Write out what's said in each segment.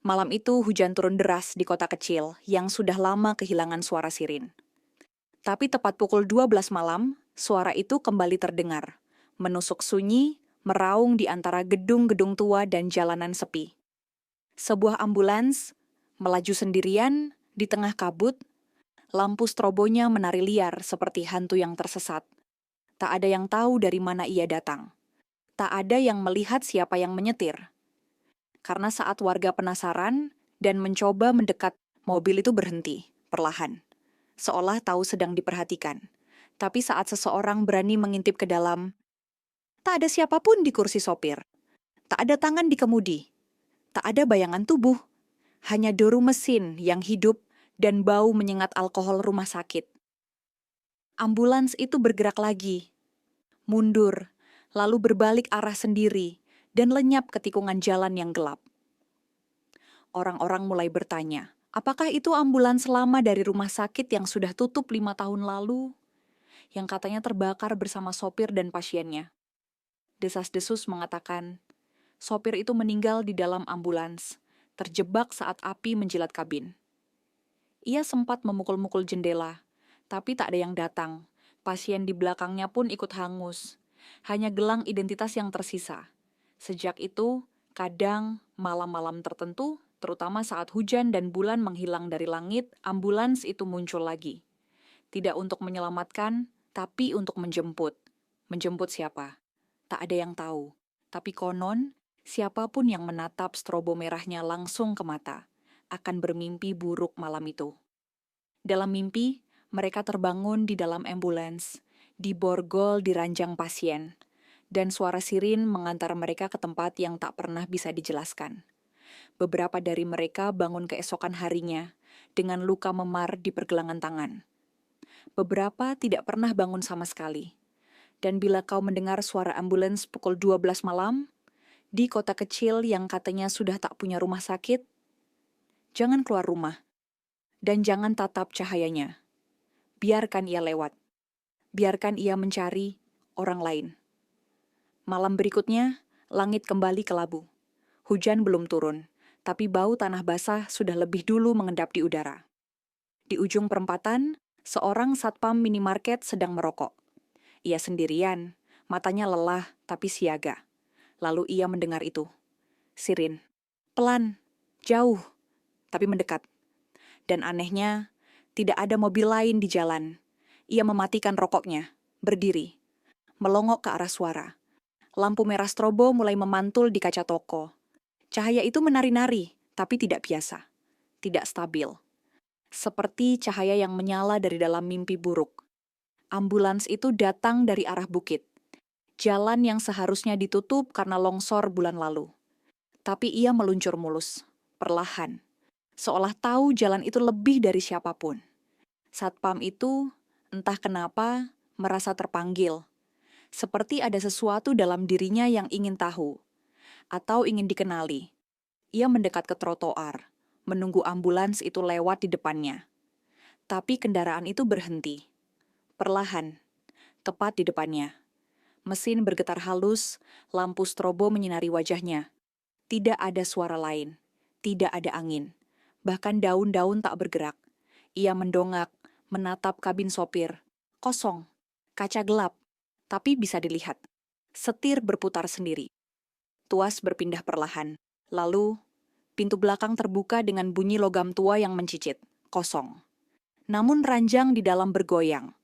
Malam itu hujan turun deras di kota kecil yang sudah lama kehilangan suara sirin. Tapi tepat pukul 12 malam, suara itu kembali terdengar. Menusuk sunyi, meraung di antara gedung-gedung tua dan jalanan sepi. Sebuah ambulans melaju sendirian di tengah kabut, lampu strobonya menari liar seperti hantu yang tersesat. Tak ada yang tahu dari mana ia datang. Tak ada yang melihat siapa yang menyetir. Karena saat warga penasaran dan mencoba mendekat, mobil itu berhenti, perlahan. Seolah tahu sedang diperhatikan. Tapi saat seseorang berani mengintip ke dalam, tak ada siapapun di kursi sopir. Tak ada tangan di kemudi. Tak ada bayangan tubuh. Hanya deru mesin yang hidup dan bau menyengat alkohol rumah sakit. Ambulans itu bergerak lagi, mundur, lalu berbalik arah sendiri, dan lenyap ke tikungan jalan yang gelap. Orang-orang mulai bertanya, apakah itu ambulans lama dari rumah sakit yang sudah tutup 5 tahun lalu? Yang katanya terbakar bersama sopir dan pasiennya. Desas-desus mengatakan, sopir itu meninggal di dalam ambulans, terjebak saat api menjilat kabin. Ia sempat memukul-mukul jendela, tapi tak ada yang datang. Pasien di belakangnya pun ikut hangus. Hanya gelang identitas yang tersisa. Sejak itu, kadang malam-malam tertentu, terutama saat hujan dan bulan menghilang dari langit, ambulans itu muncul lagi. Tidak untuk menyelamatkan, tapi untuk menjemput. Menjemput siapa? Tak ada yang tahu. Tapi konon, siapapun yang menatap strobo merahnya langsung ke mata, akan bermimpi buruk malam itu. Dalam mimpi, mereka terbangun di dalam ambulans, diborgol di ranjang pasien, dan suara sirin mengantar mereka ke tempat yang tak pernah bisa dijelaskan. Beberapa dari mereka bangun keesokan harinya dengan luka memar di pergelangan tangan. Beberapa tidak pernah bangun sama sekali. Dan bila kau mendengar suara ambulans pukul 12 malam, di kota kecil yang katanya sudah tak punya rumah sakit, jangan keluar rumah. Dan jangan tatap cahayanya. Biarkan ia lewat. Biarkan ia mencari orang lain. Malam berikutnya, langit kembali kelabu. Hujan belum turun, tapi bau tanah basah sudah lebih dulu mengendap di udara. Di ujung perempatan, seorang satpam minimarket sedang merokok. Ia sendirian, matanya lelah tapi siaga. Lalu ia mendengar itu. Sirin. Pelan, jauh, tapi mendekat. Dan anehnya, tidak ada mobil lain di jalan. Ia mematikan rokoknya, berdiri, melongok ke arah suara. Lampu merah strobo mulai memantul di kaca toko. Cahaya itu menari-nari, tapi tidak biasa, tidak stabil. Seperti cahaya yang menyala dari dalam mimpi buruk. Ambulans itu datang dari arah bukit. Jalan yang seharusnya ditutup karena longsor bulan lalu. Tapi ia meluncur mulus, perlahan. Seolah tahu jalan itu lebih dari siapapun. Satpam itu, entah kenapa, merasa terpanggil. Seperti ada sesuatu dalam dirinya yang ingin tahu. Atau ingin dikenali. Ia mendekat ke trotoar, menunggu ambulans itu lewat di depannya. Tapi kendaraan itu berhenti. Perlahan, tepat di depannya. Mesin bergetar halus, lampu strobo menyinari wajahnya. Tidak ada suara lain, tidak ada angin. Bahkan daun-daun tak bergerak. Ia mendongak, menatap kabin sopir. Kosong, kaca gelap, tapi bisa dilihat. Setir berputar sendiri. Tuas berpindah perlahan. Lalu, pintu belakang terbuka dengan bunyi logam tua yang mencicit. Kosong. Namun ranjang di dalam bergoyang.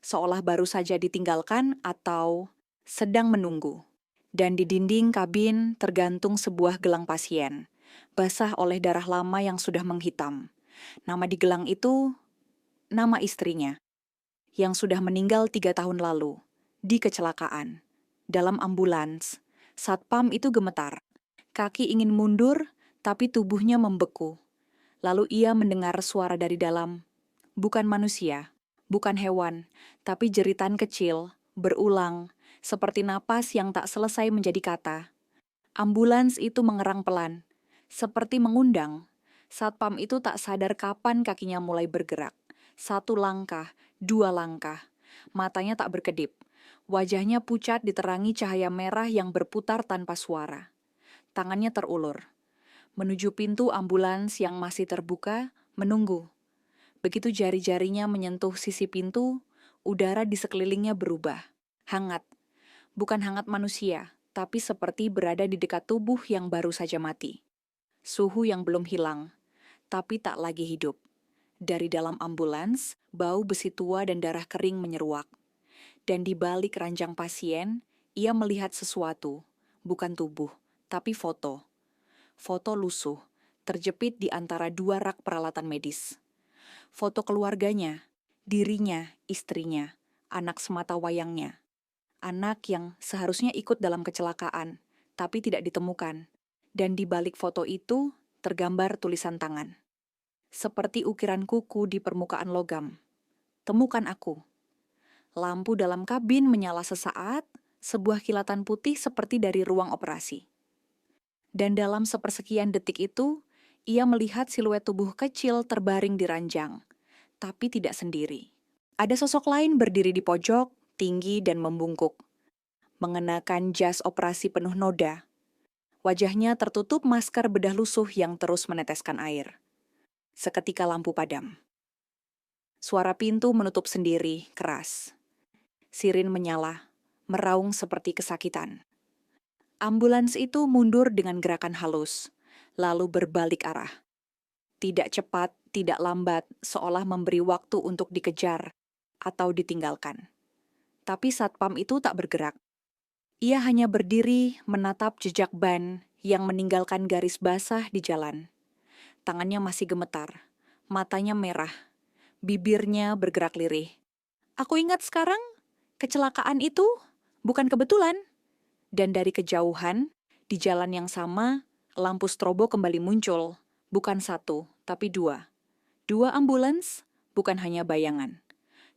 Seolah baru saja ditinggalkan atau sedang menunggu. Dan di dinding kabin tergantung sebuah gelang pasien, basah oleh darah lama yang sudah menghitam. Nama di gelang itu, nama istrinya, yang sudah meninggal 3 tahun lalu, di kecelakaan. Dalam ambulans, satpam itu gemetar. Kaki ingin mundur, tapi tubuhnya membeku. Lalu ia mendengar suara dari dalam, bukan manusia, bukan hewan, tapi jeritan kecil, berulang, seperti napas yang tak selesai menjadi kata. Ambulans itu mengerang pelan, seperti mengundang. Satpam itu tak sadar kapan kakinya mulai bergerak. 1 langkah, 2 langkah. Matanya tak berkedip. Wajahnya pucat diterangi cahaya merah yang berputar tanpa suara. Tangannya terulur. Menuju pintu ambulans yang masih terbuka, menunggu. Begitu jari-jarinya menyentuh sisi pintu, udara di sekelilingnya berubah. Hangat. Bukan hangat manusia, tapi seperti berada di dekat tubuh yang baru saja mati. Suhu yang belum hilang, tapi tak lagi hidup. Dari dalam ambulans, bau besi tua dan darah kering menyeruak. Dan di balik ranjang pasien, ia melihat sesuatu, bukan tubuh, tapi foto. Foto lusuh, terjepit di antara dua rak peralatan medis. Foto keluarganya, dirinya, istrinya, anak semata wayangnya. Anak yang seharusnya ikut dalam kecelakaan, tapi tidak ditemukan. Dan di balik foto itu, tergambar tulisan tangan. Seperti ukiran kuku di permukaan logam. Temukan aku. Lampu dalam kabin menyala sesaat, sebuah kilatan putih seperti dari ruang operasi. Dan dalam sepersekian detik itu, ia melihat siluet tubuh kecil terbaring di ranjang, tapi tidak sendiri. Ada sosok lain berdiri di pojok, tinggi dan membungkuk. Mengenakan jas operasi penuh noda. Wajahnya tertutup masker bedah lusuh yang terus meneteskan air. Seketika lampu padam. Suara pintu menutup sendiri, keras. Sirin menyala, meraung seperti kesakitan. Ambulans itu mundur dengan gerakan halus, lalu berbalik arah. Tidak cepat, tidak lambat, seolah memberi waktu untuk dikejar atau ditinggalkan. Tapi satpam itu tak bergerak. Ia hanya berdiri menatap jejak ban yang meninggalkan garis basah di jalan. Tangannya masih gemetar, matanya merah, bibirnya bergerak lirih. Aku ingat sekarang, kecelakaan itu bukan kebetulan. Dan dari kejauhan, di jalan yang sama, lampu strobo kembali muncul. Bukan satu, tapi dua. Dua ambulans, bukan hanya bayangan.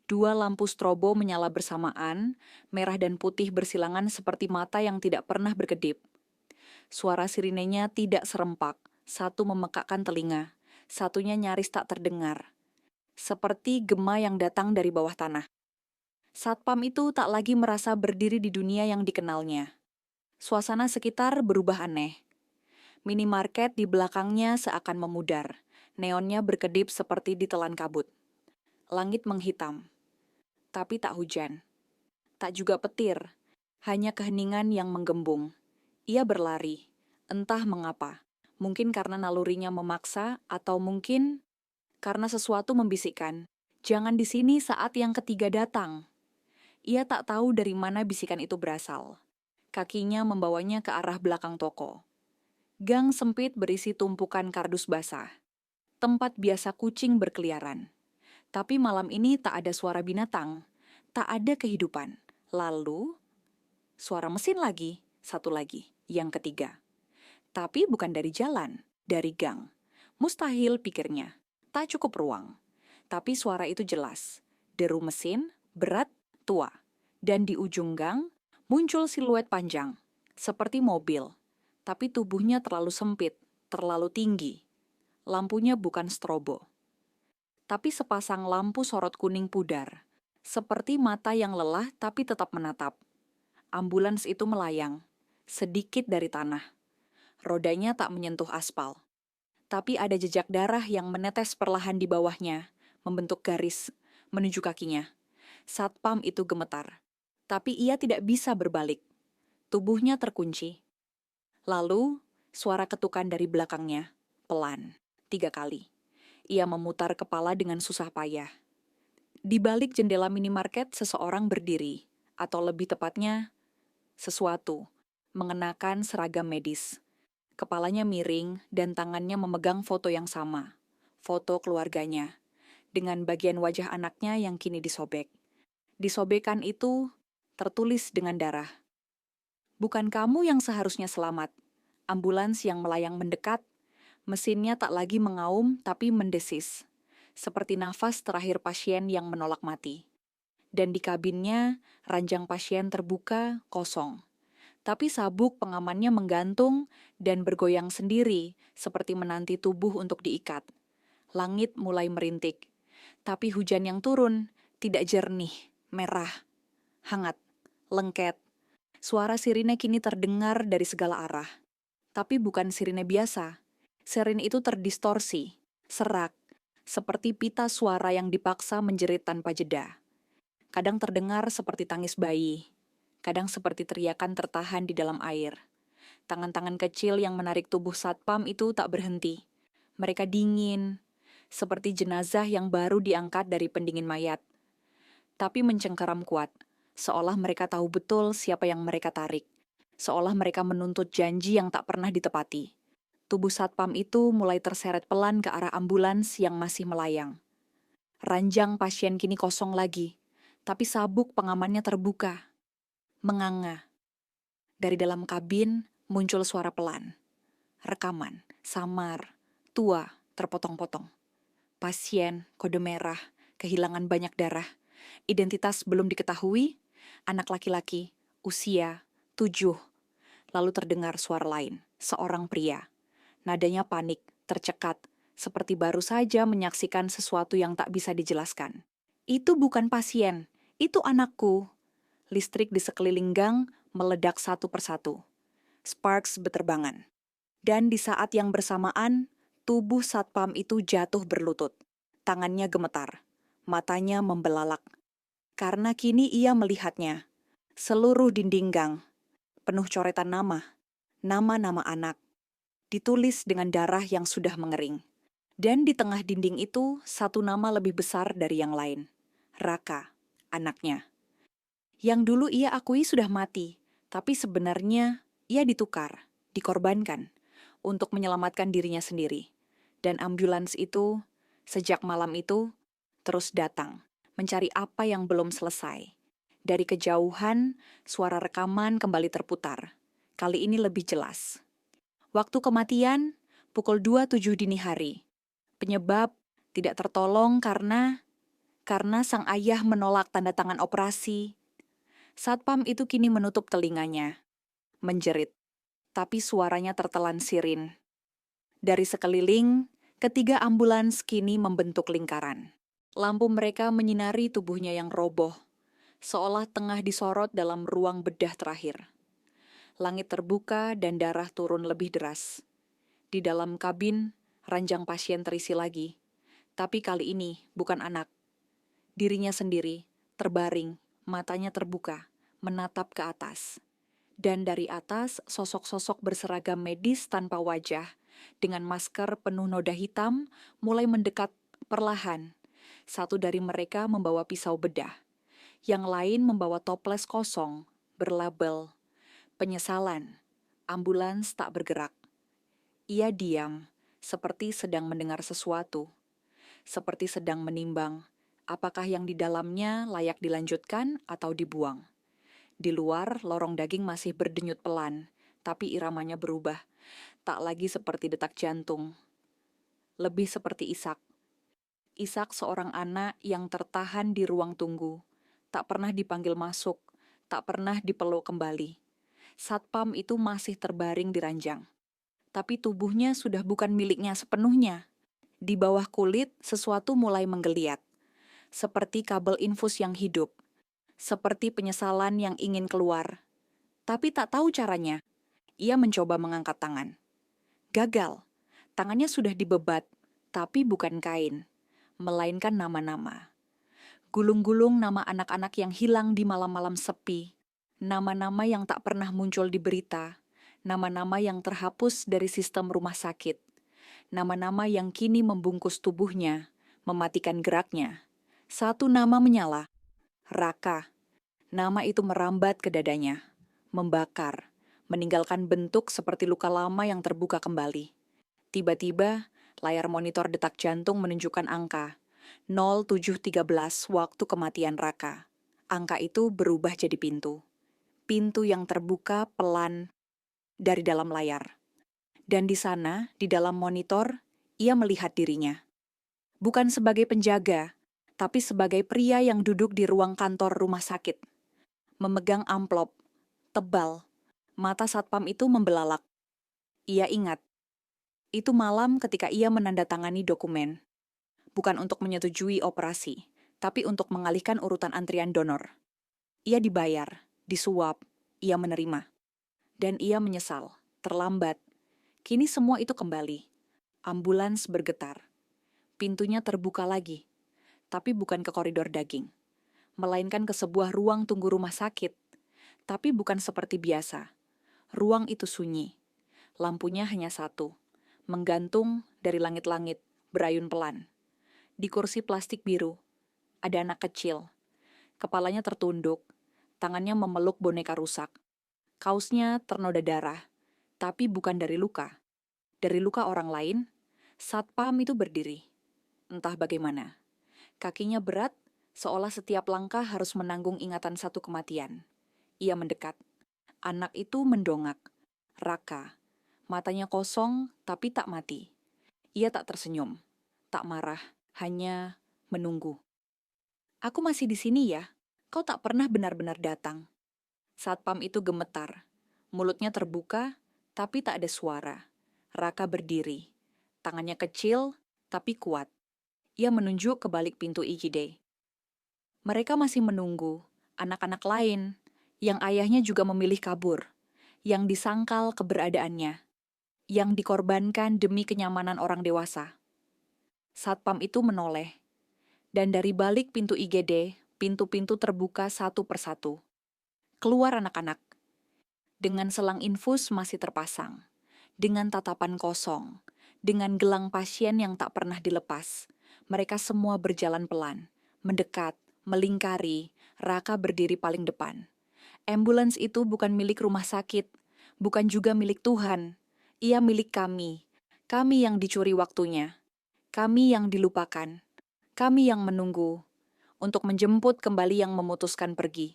Dua lampu strobo menyala bersamaan, merah dan putih bersilangan seperti mata yang tidak pernah berkedip. Suara sirinenya tidak serempak, satu memekakkan telinga, satunya nyaris tak terdengar. Seperti gema yang datang dari bawah tanah. Satpam itu tak lagi merasa berdiri di dunia yang dikenalnya. Suasana sekitar berubah aneh. Minimarket di belakangnya seakan memudar. Neonnya berkedip seperti ditelan kabut. Langit menghitam. Tapi tak hujan. Tak juga petir. Hanya keheningan yang menggembung. Ia berlari. Entah mengapa. Mungkin karena nalurinya memaksa, atau mungkin karena sesuatu membisikkan. Jangan di sini saat yang ketiga datang. Ia tak tahu dari mana bisikan itu berasal. Kakinya membawanya ke arah belakang toko. Gang sempit berisi tumpukan kardus basah. Tempat biasa kucing berkeliaran. Tapi malam ini tak ada suara binatang. Tak ada kehidupan. Lalu, suara mesin lagi. Satu lagi. Yang ketiga. Tapi bukan dari jalan. Dari gang. Mustahil pikirnya. Tak cukup ruang. Tapi suara itu jelas. Deru mesin, berat, tua. Dan di ujung gang, muncul siluet panjang, seperti mobil, tapi tubuhnya terlalu sempit, terlalu tinggi. Lampunya bukan strobo, tapi sepasang lampu sorot kuning pudar, seperti mata yang lelah tapi tetap menatap. Ambulans itu melayang, sedikit dari tanah. Rodanya tak menyentuh aspal, tapi ada jejak darah yang menetes perlahan di bawahnya, membentuk garis, menuju kakinya. Satpam itu gemetar. Tapi ia tidak bisa berbalik. Tubuhnya terkunci. Lalu, suara ketukan dari belakangnya. Pelan. 3 kali. Ia memutar kepala dengan susah payah. Di balik jendela minimarket, seseorang berdiri. Atau lebih tepatnya, sesuatu. Mengenakan seragam medis. Kepalanya miring dan tangannya memegang foto yang sama. Foto keluarganya. Dengan bagian wajah anaknya yang kini disobek. Di sobekan itu, tertulis dengan darah. Bukan kamu yang seharusnya selamat. Ambulans yang melayang mendekat, mesinnya tak lagi mengaum tapi mendesis. Seperti nafas terakhir pasien yang menolak mati. Dan di kabinnya, ranjang pasien terbuka, kosong. Tapi sabuk pengamannya menggantung dan bergoyang sendiri, seperti menanti tubuh untuk diikat. Langit mulai merintik. Tapi hujan yang turun, tidak jernih, merah, hangat. Lengket. Suara sirine kini terdengar dari segala arah. Tapi bukan sirine biasa. Sirin itu terdistorsi, serak, seperti pita suara yang dipaksa menjerit tanpa jeda. Kadang terdengar seperti tangis bayi, kadang seperti teriakan tertahan di dalam air. Tangan-tangan kecil yang menarik tubuh satpam itu tak berhenti. Mereka dingin, seperti jenazah yang baru diangkat dari pendingin mayat. Tapi mencengkeram kuat, seolah mereka tahu betul siapa yang mereka tarik. Seolah mereka menuntut janji yang tak pernah ditepati. Tubuh satpam itu mulai terseret pelan ke arah ambulans yang masih melayang. Ranjang pasien kini kosong lagi, tapi sabuk pengamannya terbuka. Menganga. Dari dalam kabin muncul suara pelan. Rekaman, samar, tua, terpotong-potong. Pasien, kode merah, kehilangan banyak darah. Identitas belum diketahui, anak laki-laki, usia 7. Lalu terdengar suara lain, seorang pria. Nadanya panik, tercekat, seperti baru saja menyaksikan sesuatu yang tak bisa dijelaskan. Itu bukan pasien, itu anakku. Listrik di sekeliling gang meledak satu persatu. Sparks beterbangan. Dan di saat yang bersamaan, tubuh satpam itu jatuh berlutut. Tangannya gemetar, matanya membelalak. Karena kini ia melihatnya. Seluruh dinding gang, penuh coretan nama-nama anak. Ditulis dengan darah yang sudah mengering. Dan di tengah dinding itu, satu nama lebih besar dari yang lain. Raka, anaknya. Yang dulu ia akui sudah mati, tapi sebenarnya ia ditukar, dikorbankan, untuk menyelamatkan dirinya sendiri. Dan ambulans itu, sejak malam itu, terus datang, mencari apa yang belum selesai. Dari kejauhan, suara rekaman kembali terputar. Kali ini lebih jelas. Waktu kematian, pukul 27 dini hari. Penyebab tidak tertolong karena sang ayah menolak tanda tangan operasi. Satpam itu kini menutup telinganya, menjerit, tapi suaranya tertelan sirin. Dari sekeliling, ketiga ambulans kini membentuk lingkaran. Lampu mereka menyinari tubuhnya yang roboh, seolah tengah disorot dalam ruang bedah terakhir. Langit terbuka dan darah turun lebih deras. Di dalam kabin, ranjang pasien terisi lagi. Tapi kali ini bukan anak. Dirinya sendiri, terbaring, matanya terbuka, menatap ke atas. Dan dari atas, sosok-sosok berseragam medis tanpa wajah, dengan masker penuh noda hitam, mulai mendekat perlahan. Satu dari mereka membawa pisau bedah. Yang lain membawa toples kosong, berlabel penyesalan. Ambulans tak bergerak. Ia diam, seperti sedang mendengar sesuatu. Seperti sedang menimbang, apakah yang di dalamnya layak dilanjutkan atau dibuang. Di luar, lorong daging masih berdenyut pelan, tapi iramanya berubah. Tak lagi seperti detak jantung. Lebih seperti Ishak. Ishak seorang anak yang tertahan di ruang tunggu. Tak pernah dipanggil masuk, tak pernah dipeluk kembali. Satpam itu masih terbaring di ranjang. Tapi tubuhnya sudah bukan miliknya sepenuhnya. Di bawah kulit, sesuatu mulai menggeliat. Seperti kabel infus yang hidup. Seperti penyesalan yang ingin keluar. Tapi tak tahu caranya. Ia mencoba mengangkat tangan. Gagal. Tangannya sudah dibebat, tapi bukan kain. Melainkan nama-nama. Gulung-gulung nama anak-anak yang hilang di malam-malam sepi. Nama-nama yang tak pernah muncul di berita. Nama-nama yang terhapus dari sistem rumah sakit. Nama-nama yang kini membungkus tubuhnya, mematikan geraknya. Satu nama menyala. Raka. Nama itu merambat ke dadanya. Membakar. Meninggalkan bentuk seperti luka lama yang terbuka kembali. Tiba-tiba, layar monitor detak jantung menunjukkan angka 0713 waktu kematian Raka. Angka itu berubah jadi pintu. Pintu yang terbuka pelan dari dalam layar. Dan di sana, di dalam monitor, ia melihat dirinya. Bukan sebagai penjaga, tapi sebagai pria yang duduk di ruang kantor rumah sakit. Memegang amplop, tebal. Mata satpam itu membelalak. Ia ingat, itu malam ketika ia menandatangani dokumen. Bukan untuk menyetujui operasi, tapi untuk mengalihkan urutan antrian donor. Ia dibayar, disuap, ia menerima. Dan ia menyesal, terlambat. Kini semua itu kembali. Ambulans bergetar. Pintunya terbuka lagi, tapi bukan ke koridor daging, melainkan ke sebuah ruang tunggu rumah sakit. Tapi bukan seperti biasa. Ruang itu sunyi. Lampunya hanya satu, menggantung dari langit-langit, berayun pelan. Di kursi plastik biru, ada anak kecil. Kepalanya tertunduk, tangannya memeluk boneka rusak. Kaosnya ternoda darah, tapi bukan dari luka. Dari luka orang lain, satpam itu berdiri. Entah bagaimana. Kakinya berat, seolah setiap langkah harus menanggung ingatan satu kematian. Ia mendekat. Anak itu mendongak. Raka. Matanya kosong, tapi tak mati. Ia tak tersenyum, tak marah, hanya menunggu. Aku masih di sini ya. Kau tak pernah benar-benar datang. Satpam itu gemetar. Mulutnya terbuka, tapi tak ada suara. Raka berdiri. Tangannya kecil, tapi kuat. Ia menunjuk ke balik pintu IGD. Mereka masih menunggu anak-anak lain yang ayahnya juga memilih kabur, yang disangkal keberadaannya, yang dikorbankan demi kenyamanan orang dewasa. Satpam itu menoleh, dan dari balik pintu IGD, pintu-pintu terbuka satu persatu. Keluar anak-anak. Dengan selang infus masih terpasang, dengan tatapan kosong, dengan gelang pasien yang tak pernah dilepas. Mereka semua berjalan pelan, mendekat, melingkari. Raka berdiri paling depan. Ambulans itu bukan milik rumah sakit, bukan juga milik Tuhan. Ia milik kami. Kami yang dicuri waktunya. Kami yang dilupakan. Kami yang menunggu untuk menjemput kembali yang memutuskan pergi.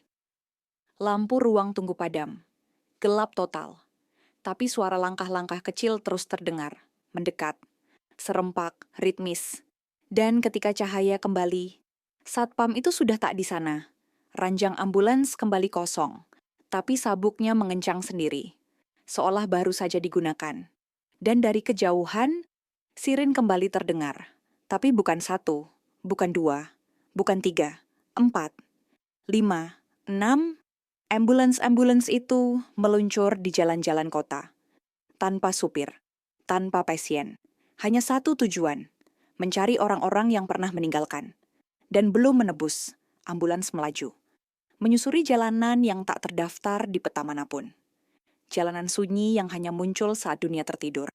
Lampu ruang tunggu padam. Gelap total. Tapi suara langkah-langkah kecil terus terdengar, mendekat, serempak, ritmis. Dan ketika cahaya kembali, satpam itu sudah tak di sana. Ranjang ambulans kembali kosong, tapi sabuknya mengencang sendiri, seolah baru saja digunakan. Dan dari kejauhan, sirin kembali terdengar. Tapi bukan satu, bukan dua, bukan tiga, 4, 5, 6. Ambulans-ambulans itu meluncur di jalan-jalan kota. Tanpa supir, tanpa pasien. Hanya satu tujuan, mencari orang-orang yang pernah meninggalkan. Dan belum menebus, ambulans melaju. Menyusuri jalanan yang tak terdaftar di peta manapun. Jalanan sunyi yang hanya muncul saat dunia tertidur.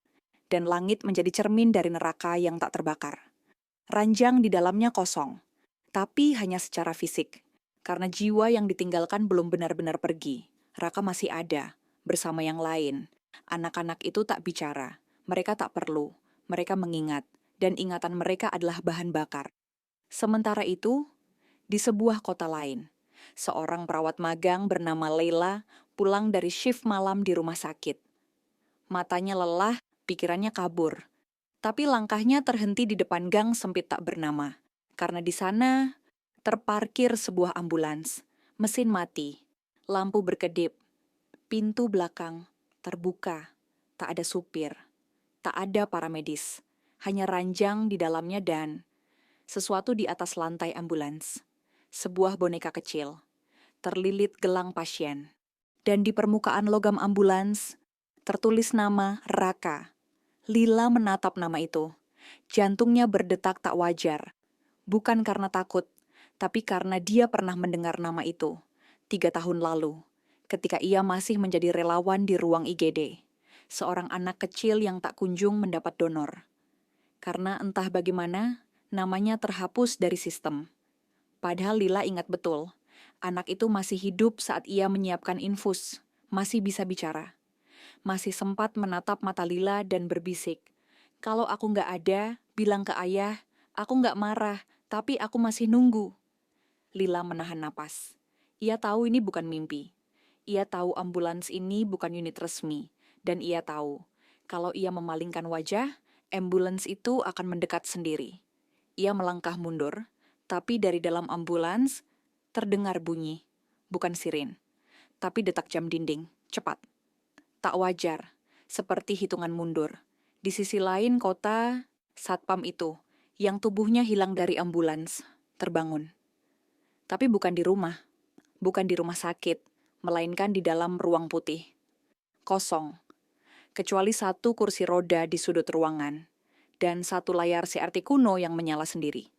Dan langit menjadi cermin dari neraka yang tak terbakar. Ranjang di dalamnya kosong, tapi hanya secara fisik. Karena jiwa yang ditinggalkan belum benar-benar pergi. Raka masih ada, bersama yang lain. Anak-anak itu tak bicara, mereka tak perlu, mereka mengingat, dan ingatan mereka adalah bahan bakar. Sementara itu, di sebuah kota lain, seorang perawat magang bernama Leila pulang dari shift malam di rumah sakit. Matanya lelah, pikirannya kabur. Tapi langkahnya terhenti di depan gang sempit tak bernama. Karena di sana terparkir sebuah ambulans. Mesin mati, lampu berkedip, pintu belakang terbuka. Tak ada supir, tak ada paramedis. Hanya ranjang di dalamnya dan sesuatu di atas lantai ambulans. Sebuah boneka kecil, terlilit gelang pasien. Dan di permukaan logam ambulans, tertulis nama Raka. Lila menatap nama itu. Jantungnya berdetak tak wajar. Bukan karena takut, tapi karena dia pernah mendengar nama itu 3 tahun lalu, ketika ia masih menjadi relawan di ruang IGD. Seorang anak kecil yang tak kunjung mendapat donor. Karena entah bagaimana, namanya terhapus dari sistem. Padahal Lila ingat betul, anak itu masih hidup saat ia menyiapkan infus, masih bisa bicara. Masih sempat menatap mata Lila dan berbisik, "Kalau aku nggak ada, bilang ke ayah, aku nggak marah, tapi aku masih nunggu." Lila menahan napas. Ia tahu ini bukan mimpi. Ia tahu ambulans ini bukan unit resmi. Dan ia tahu, kalau ia memalingkan wajah, ambulans itu akan mendekat sendiri. Ia melangkah mundur, tapi dari dalam ambulans terdengar bunyi, bukan sirin, tapi detak jam dinding, cepat. Tak wajar, seperti hitungan mundur. Di sisi lain kota, satpam itu, yang tubuhnya hilang dari ambulans, terbangun. Tapi bukan di rumah sakit, melainkan di dalam ruang putih. Kosong, kecuali satu kursi roda di sudut ruangan. dan satu layar CRT kuno yang menyala sendiri.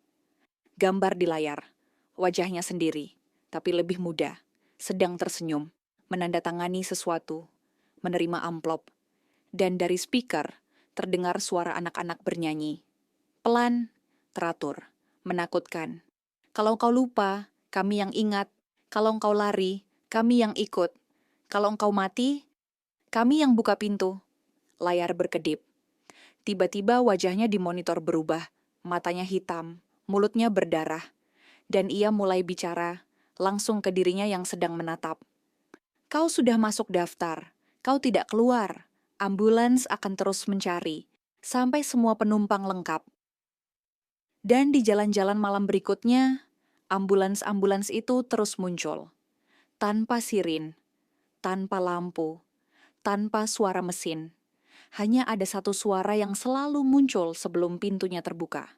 Gambar di layar, wajahnya sendiri, tapi lebih muda, sedang tersenyum, menandatangani sesuatu, menerima amplop, dan dari speaker terdengar suara anak-anak bernyanyi. Pelan, teratur, menakutkan. Kalau engkau lupa, kami yang ingat. Kalau engkau lari, kami yang ikut. Kalau engkau mati, kami yang buka pintu. Layar berkedip. Tiba-tiba wajahnya di monitor berubah, matanya hitam, mulutnya berdarah, dan ia mulai bicara, langsung ke dirinya yang sedang menatap. Kau sudah masuk daftar, kau tidak keluar. Ambulans akan terus mencari, sampai semua penumpang lengkap. Dan di jalan-jalan malam berikutnya, ambulans-ambulans itu terus muncul. Tanpa sirin, tanpa lampu, tanpa suara mesin. Hanya ada satu suara yang selalu muncul sebelum pintunya terbuka.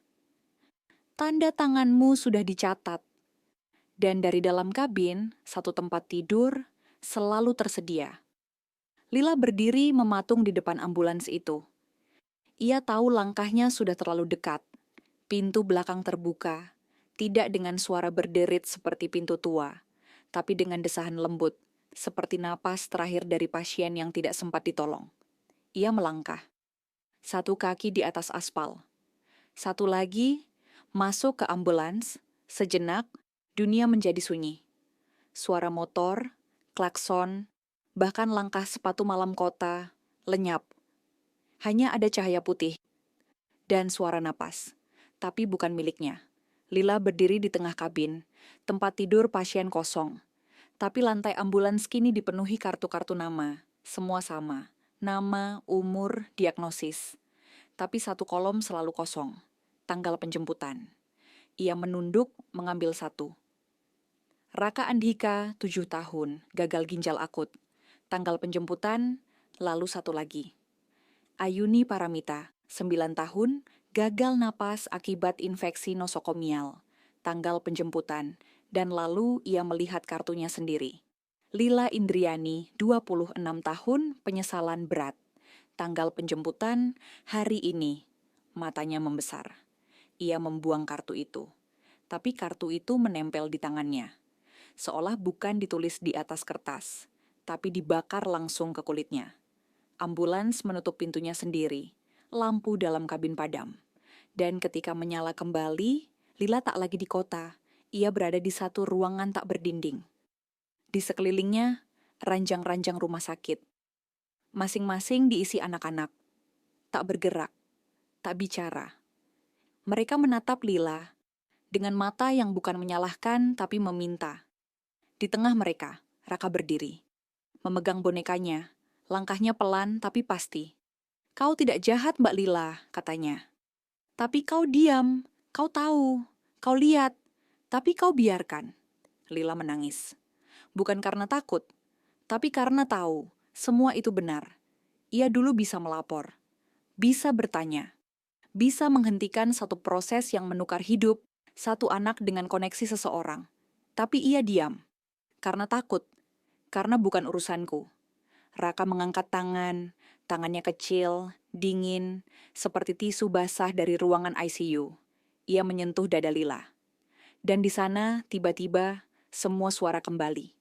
Tanda tanganmu sudah dicatat. Dan dari dalam kabin, satu tempat tidur selalu tersedia. Lila berdiri mematung di depan ambulans itu. Ia tahu langkahnya sudah terlalu dekat. Pintu belakang terbuka, tidak dengan suara berderit seperti pintu tua, tapi dengan desahan lembut, seperti napas terakhir dari pasien yang tidak sempat ditolong. Ia melangkah. Satu kaki di atas aspal. Satu lagi, masuk ke ambulans, sejenak, dunia menjadi sunyi. Suara motor, klakson, bahkan langkah sepatu malam kota, lenyap. Hanya ada cahaya putih dan suara napas, tapi bukan miliknya. Lila berdiri di tengah kabin, tempat tidur pasien kosong. Tapi lantai ambulans kini dipenuhi kartu-kartu nama, semua sama. Nama, umur, diagnosis. Tapi satu kolom selalu kosong, tanggal penjemputan. Ia menunduk mengambil satu. Raka Andhika, 7 tahun, gagal ginjal akut. Tanggal penjemputan, lalu satu lagi. Ayuni Paramita, 9 tahun, gagal napas akibat infeksi nosokomial. Tanggal penjemputan, dan lalu ia melihat kartunya sendiri. Lila Indriani, 26 tahun, penyesalan berat. Tanggal penjemputan, hari ini. Matanya membesar. Ia membuang kartu itu. Tapi kartu itu menempel di tangannya. Seolah bukan ditulis di atas kertas, tapi dibakar langsung ke kulitnya. Ambulans menutup pintunya sendiri, lampu dalam kabin padam. Dan ketika menyala kembali, Lila tak lagi di kota. Ia berada di satu ruangan tak berdinding. Di sekelilingnya, ranjang-ranjang rumah sakit. Masing-masing diisi anak-anak. Tak bergerak, tak bicara. Mereka menatap Lila dengan mata yang bukan menyalahkan tapi meminta. Di tengah mereka, Raka berdiri. Memegang bonekanya, langkahnya pelan tapi pasti. Kau tidak jahat, Mbak Lila, katanya. Tapi kau diam, kau tahu, kau lihat, tapi kau biarkan. Lila menangis. Bukan karena takut, tapi karena tahu, semua itu benar. Ia dulu bisa melapor, bisa bertanya, bisa menghentikan satu proses yang menukar hidup, satu anak dengan koneksi seseorang. Tapi ia diam, karena takut, karena bukan urusanku. Raka mengangkat tangan, tangannya kecil, dingin, seperti tisu basah dari ruangan ICU. Ia menyentuh dada Lila. Dan di sana, tiba-tiba, semua suara kembali.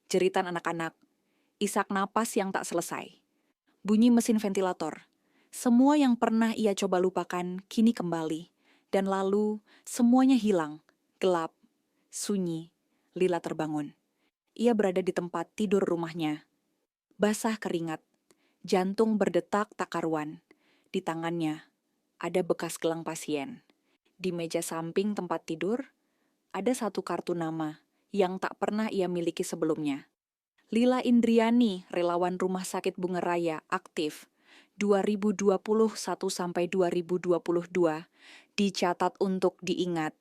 Jeritan anak-anak, isak napas yang tak selesai. Bunyi mesin ventilator. Semua yang pernah ia coba lupakan, kini kembali. Dan lalu, semuanya hilang, gelap, sunyi. Lila terbangun. Ia berada di tempat tidur rumahnya. Basah keringat, jantung berdetak tak karuan. Di tangannya, ada bekas gelang pasien. Di meja samping tempat tidur, ada satu kartu nama yang tak pernah ia miliki sebelumnya. Lila Indriani, relawan Rumah Sakit Bunga Raya, aktif. 2021 sampai 2022, dicatat untuk diingat.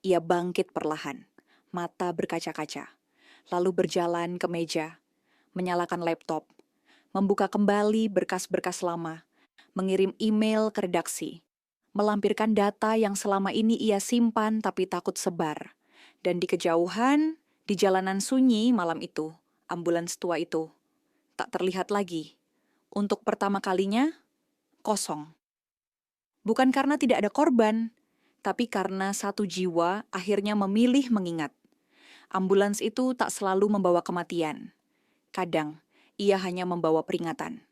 Ia bangkit perlahan, mata berkaca-kaca, lalu berjalan ke meja, menyalakan laptop, membuka kembali berkas-berkas lama, mengirim email ke redaksi, melampirkan data yang selama ini ia simpan tapi takut sebar. Dan di kejauhan, di jalanan sunyi malam itu, ambulans tua itu tak terlihat lagi. Untuk pertama kalinya, kosong. Bukan karena tidak ada korban, tapi karena satu jiwa akhirnya memilih mengingat. Ambulans itu tak selalu membawa kematian. Kadang, ia hanya membawa peringatan.